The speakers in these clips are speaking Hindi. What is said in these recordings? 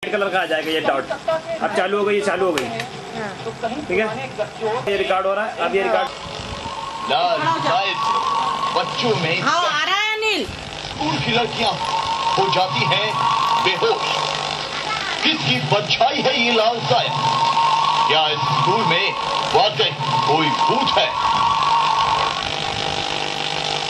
रेड कलर का आ जाएगा ये डॉट। अब चालू हो गई, ये चालू हो गई, ठीक है। ये रिकॉर्ड हो रहा है, अब ये रिकॉर्ड बच्चों में आ रहा है अनिल। स्कूल की लड़कियां हो जाती हैं बेहोश। किसकी परछाई है ये लाल साया? क्या इस स्कूल में वाकई कोई भूत है?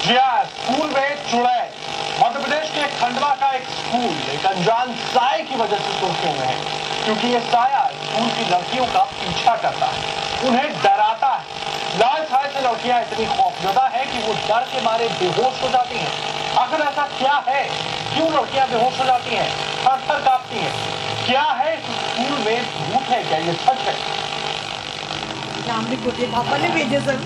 जी हाँ, स्कूल में चुड़ैल। मध्य प्रदेश के खंडवा का एक स्कूल एक अनजान साये की वजह से सुर्खियों में है, क्योंकि ये साया स्कूल की लड़कियों का पीछा करता है, उन्हें डराता है। लाल साये से लड़कियां इतनी खौफजदा है कि वो डर के मारे बेहोश हो जाती हैं। आखिर ऐसा क्या है, क्यों लड़कियां बेहोश हो जाती हैं, थर थर कांपती हैं? क्या है इस स्कूल में भूत है? क्या ये सच है? पापा ने भेजे सर।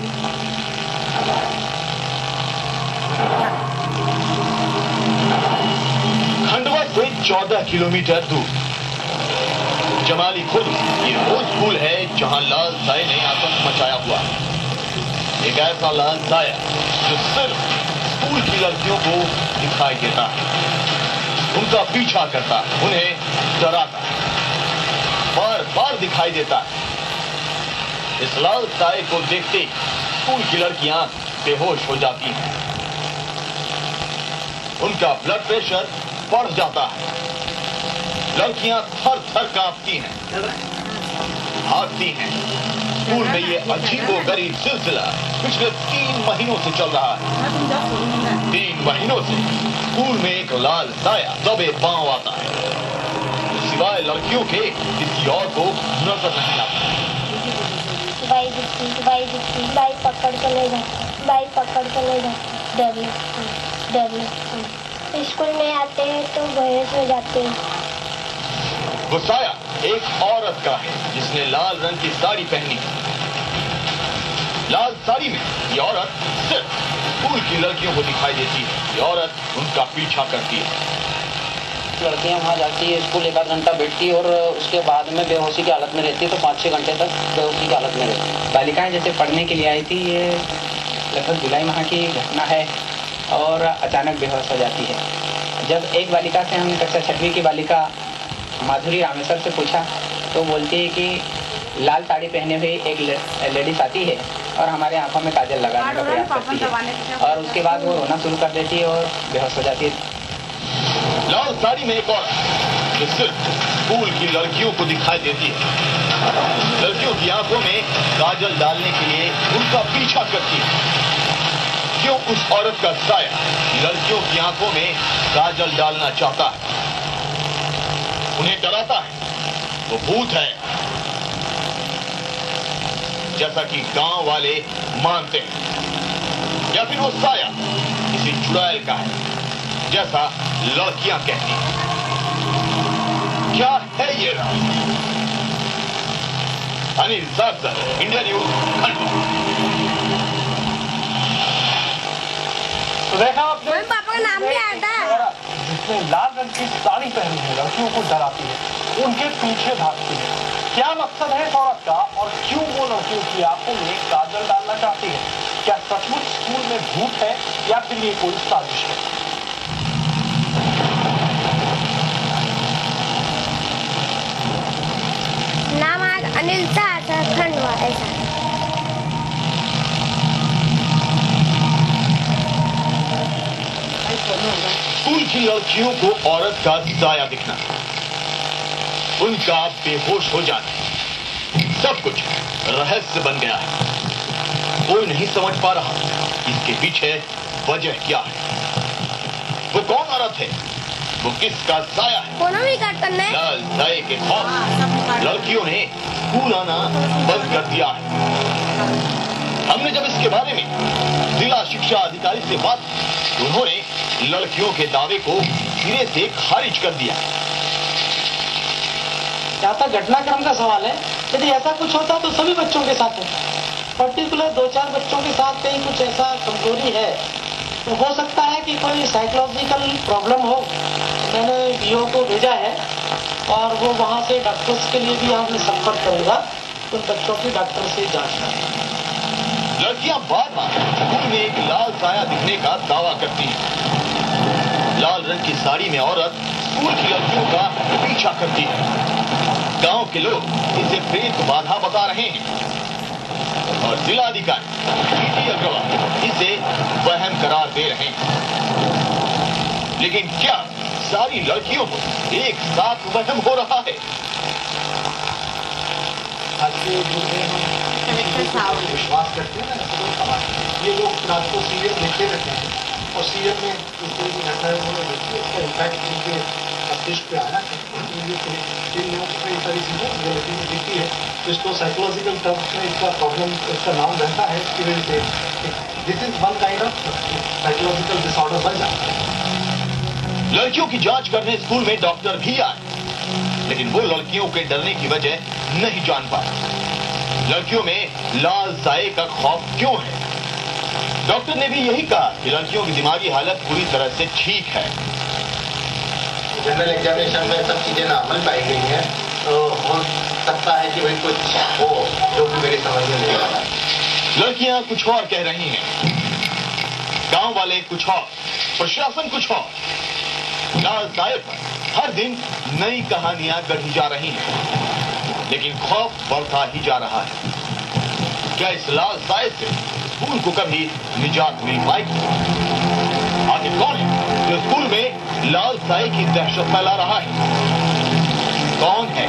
खंडवा से 14 किलोमीटर दूर जमाली खुर्द ये वो स्कूल है जहां लाल साये ने आतंक मचाया हुआ। एक ऐसा लाल साया जो सिर्फ स्कूल की लड़कियों को दिखाई देता है, उनका पीछा करता है, उन्हें डराता है, बार बार दिखाई देता है। इस लाल साये को देखते स्कूल की लड़कियां बेहोश हो जाती हैं, उनका ब्लड प्रेशर बढ़ जाता है, लड़कियां थर थर कांपती हैं, भागती हैं। स्कूल में ये अजीबोगरीब सिलसिला पिछले 3 महीनों से चल रहा है। 3 महीनों से स्कूल में एक लाल साया दबे पांव आता है, सिवाय लड़कियों के किसी और को नजर नहीं आता। बाई पकड़ के ले जा, डर लगता। स्कूल में आते हैं तो बेहोश हो जाते हैं। वो साया एक औरत का है जिसने लाल रंग की साड़ी पहनी। लाल साड़ी में ये औरत सिर्फ स्कूल की लड़कियों को दिखाई देती है। ये औरत उनका पीछा करती है। लड़कियां वहाँ जाती है, स्कूल 1 आध घंटा बैठती है और उसके बाद में बेहोशी की हालत में रहती है, तो 5-6 घंटे तक बेहोशी की हालत में रहती है। बालिकाएं जैसे पढ़ने के लिए आई थी, ये लगभग जुलाई माह की घटना है और अचानक बेहोश हो जाती है। जब एक बालिका से हमने कक्षा 6वीं की बालिका माधुरी रामेश्वर से पूछा तो बोलती है कि लाल साड़ी पहने हुई एक लेडीज आती है और हमारे आंखों में काजल लगाने का प्रयास करती है और उसके बाद वो रोना शुरू कर देती है और बेहोश हो जाती है। लाल साड़ी में एक औरत जो सिर्फ स्कूल की लड़कियों को दिखाई देती है, लड़कियों की आंखों में काजल डालने के लिए उनका पीछा करती है। क्यों उस औरत का साया लड़कियों की आंखों में काजल डालना चाहता है, उन्हें डराता है? वो भूत है जैसा कि गांव वाले मानते हैं, या फिर वो साया किसी चुड़ैल का है जैसा लड़कियां कहती हैं? क्या है ये राज? अनिल साहब, इंडिया न्यूज, खंडवा। तो देखा आपने, पापा का नाम भी आता है। जिसने लाल रंग की साड़ी पहनी है, लड़कियों को डराती है, उनके पीछे भागती है। क्या मकसद है इस औरत का और क्यों वो लड़कियों की आंखों में काजल डालना चाहती है? क्या सचमुच स्कूल में भूत है या फिर ये कोई साजिश है? नाम अनिल था, खंडवा ऐसा। स्कूल की लड़कियों को औरत का साया दिखना, उनका बेहोश हो जाना, सब कुछ रहस्य बन गया है। कोई नहीं समझ पा रहा इसके पीछे वजह क्या है। वो कौन औरत है, वो किसका साया है? कोनो भी कट करना है। लाल साये के खौफ लड़कियों ने स्कूल आना बंद कर दिया है। हमने जब इसके बारे में जिला शिक्षा अधिकारी से बात की तो उन्होंने लड़कियों के दावे को सिरे से खारिज कर दिया। जहाँ तक घटनाक्रम का सवाल है, यदि ऐसा कुछ होता तो सभी बच्चों के साथ होता। पर्टिकुलर 2-4 बच्चों के साथ कहीं कुछ ऐसा कमजोरी है तो हो सकता है कि कोई साइकोलॉजिकल प्रॉब्लम हो। मैंने बीओ को भेजा है और वो वहाँ से डॉक्टर्स के लिए भी हमने संपर्क करूंगा, उन बच्चों की डॉक्टर से जांच करें। लड़कियां बार बार स्कूल में एक लाल साया दिखने का दावा करती हैं। लाल रंग की साड़ी में औरत स्कूल की लड़कियों का पीछा करती है। गांव के लोग इसे प्रेत बाधा बता रहे हैं और जिलाधिकारी पीटी अग्रवाल इसे वहम करार दे रहे हैं। लेकिन क्या सारी लड़कियों को एक साथ वहम हो रहा है? विश्वास करते हैं ना, ये लोग रात को सीरियल देखते रहते हैं और सीरियल में इस तरह की घटनाएं उन्होंने देखी, उसका इम्पैक्ट उनके मस्तिष्क पे आया। इन लोगों को कई सारी चीजें रियलिटी में दिखती है, तो इसको साइकोलॉजिकल टर्म्स में इसका प्रॉब्लम, इसका नाम रहता है इसकी वजह से। This is one kind of psychological disorder बन जाता है। लड़कियों की जांच करने स्कूल में डॉक्टर भी आए, लेकिन वो लड़कियों के डरने की वजह नहीं जान पाए। लड़कियों में लाल साए का खौफ क्यों है? डॉक्टर ने भी यही कहा कि लड़कियों की दिमागी हालत पूरी तरह से ठीक है। जनरल एग्जामिनेशन में सब चीजें नॉर्मल पाई गई हैं, तो हो सकता है कि भाई कुछ हो जो कि मेरी समझ में नहीं आ रहा। लड़कियां कुछ और कह रही हैं, गांव वाले कुछ और, प्रशासन कुछ और। लाल साए पर हर दिन नई कहानियां गढ़ी जा रही हैं, लेकिन खौफ बढ़ता ही जा रहा है। क्या इस लाल साए से स्कूल को कभी निजात मिल पाएगी? आखिर कौन है जो स्कूल में लाल साए की दहशत फैला रहा है? कौन है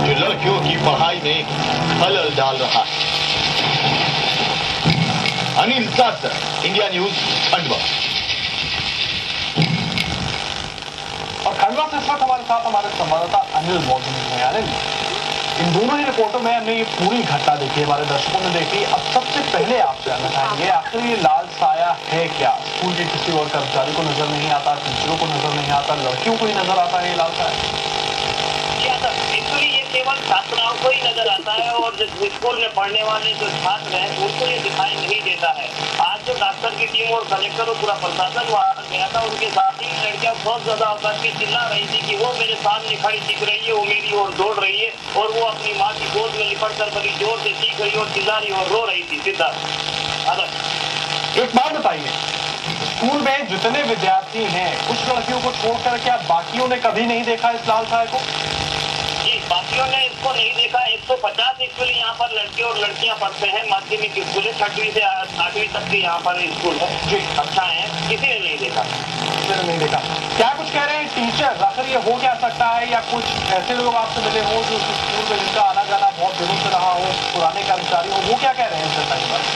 जो लड़कियों की पढ़ाई में खलल डाल रहा है? अनिल सासर, इंडिया न्यूज, खंडवा। और खंडवा से इस वक्त हमारे साथ हमारे संवाददाता अनिल मौजूद हैं। अनिल, इन दोनों ही रिपोर्टों में हमने ये पूरी घटना देखी, हमारे दर्शकों ने देखी। अब सबसे पहले आपसे जानना चाहेंगे, आखिर ये लाल साया है क्या? स्कूल के किसी और कर्मचारी को नजर नहीं आता, टीचरों को नजर नहीं आता, लड़कियों को ही नजर आता है ये लाल साया? एक्चुअली ये केवल छात्राओं को ही नजर आता है और जो स्कूल में पढ़ने वाले जो छात्र हैं उनको ये दिखाई नहीं देता है। आज जो डॉक्टर की टीम और कलेक्टर और पूरा प्रशासन वहाँ गया था, उनके साथ ही लड़कियां बहुत ज्यादा आकर के चिल्ला रही थी कि वो मेरे सामने खड़ी दिख रही है, वो मेरी ओर दौड़ रही है और वो अपनी माँ की गोद में लिपट कर बड़ी जोर से चीख रही और चिल्ला रही और रो रही थी। सिद्धार्थ, एक बात बताइए, स्कूल में जितने विद्यार्थी हैं, कुछ लड़कियों को छोड़कर क्या बाकियों ने कभी नहीं देखा इस लाल साए को? बाकियों ने इसको नहीं देखा। 150 एक्चुअली यहाँ पर लड़के और लड़कियाँ पढ़ते हैं, माध्यमिक स्कूल है, 6वीं से 8वीं तक के यहाँ पर स्कूल है जी, अच्छा है, किसी ने नहीं देखा। किसी ने नहीं देखा। क्या कुछ कह रहे हैं टीचर? आखिर ये हो क्या सकता है, या कुछ ऐसे लोग आपसे मिले हो जो स्कूल में जिनका आना जाना बहुत दिनों से रहा हो, पुराने कर्मचारी हो, वो क्या कह रहे हैं इस बारे?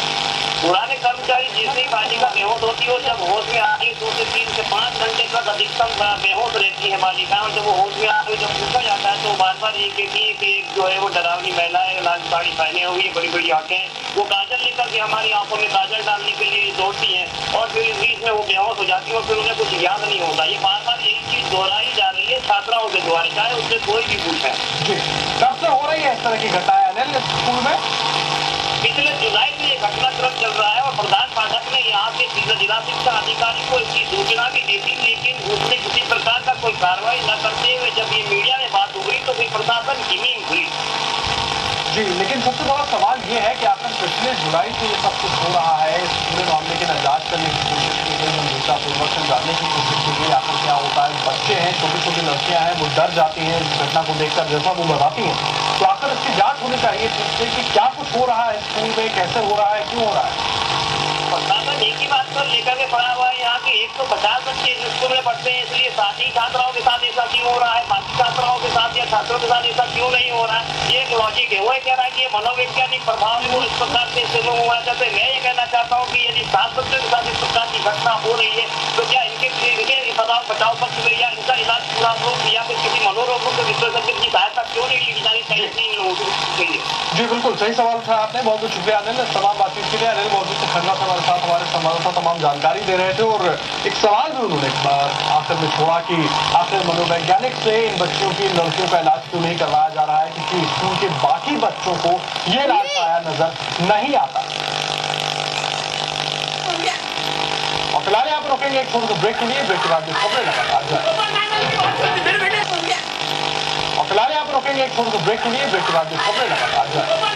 पुराने कर्मचारी जिससे ही बालिका बेहोश होती है, जब होश में आती है 2 से 3 से 5 घंटे तक अधिकतम बेहोश रहती है बालिका, और जब वो होश में आती है, जब पूछा जाता है तो बार बार ये कहती है कि एक जो है वो डरावनी महिला है, लाल साड़ी पहने हुई है, बड़ी बड़ी आंखें, वो काजल लेकर के हमारी आंखों में काजल डालने के लिए दौड़ती है और फिर इस बीच में वो बेहोश हो जाती है और फिर उन्हें कुछ याद नहीं होता। ये बार बार यही चीज दोहराई जा रही है छात्राओं के द्वारा, चाहे उससे कोई भी पूछे। कब से हो रही है इस तरह की घटनाएं अनिल स्कूल में? पिछले जुलाई से ये घटनाक्रम चल रहा है और प्रधान पाठक ने यहाँ के जिला शिक्षा अधिकारी को इसकी सूचना भी दी थी, लेकिन उसने किसी प्रकार का कोई कार्रवाई न करते हुए जब ये मीडिया में बात उभरी तो फिर प्रशासन धीमी हुई। जी, लेकिन सबसे बड़ा सवाल ये है कि आखिर पिछले जुलाई से ये सब कुछ हो रहा है, इस पूरे मामले की जांच करने की कोशिश की गई, गंभीरतापूर्वक जानने की कोशिश की गई आखिर क्या होता है। बच्चे हैं, छोटी छोटी लड़कियां हैं, वो डर जाती हैं इस घटना को देखकर, जैसा वो बताती हैं, तो आखिर इसकी जांच होनी चाहिए कि क्या कुछ हो रहा है स्कूल में, कैसे हो रहा है, क्यों हो रहा है। प्रशासन एक ही बात पर लेकर के पड़ा हुआ है, यहाँ के 150 बच्चे स्कूल में पढ़ते हैं, इसलिए साथी छात्राओं के साथ ऐसा क्यों हो रहा है, बाकी छात्राओं के साथ या छात्रों के साथ ऐसा क्यों नहीं हो रहा है। ये एक लॉजिक है। वो कह रहा है कि ये मनोवैज्ञानिक प्रभाव है, वो इस प्रकार से शुरू हुआ। जैसे मैं ये कहना चाहता हूँ कि यदि 7 बच्चों के साथ इस प्रकार की घटना हो रही है तो क्या इनके बचाव पक्ष में या इनका इलाज पूरा हो या फिर किसी मनोरोगों के विशेषज्ञ की सहायता क्यों नहीं ली जानी चाहिए जी बिल्कुल सही सवाल उठाया आपने, बहुत बहुत शुक्रिया अनिल तमाम बातचीत के लिए। अनिल मौजूद से खंडवा से हमारे साथ हमारे संवाददाता तमाम जानकारी दे रहे थे और एक सवाल भी उन्होंने एक बार आखिर में छोड़ा कि आखिर मनोवैज्ञानिक से इन बच्चियों की लड़कियों का इलाज क्यों नहीं करवाया जा रहा है, क्योंकि स्कूल के बाकी बच्चों को ये इलाज आया नजर नहीं आता। और फिलहाल यहाँ पर रुकेंगे एक छोटे से ब्रेक के लिए, ब्रेक के बाद खबरें लगातार जारी। और फिलहाल यहाँ पर रुकेंगे एक छोटे से ब्रेक के लिए, ब्रेक के बाद खबरें लगातार जारी।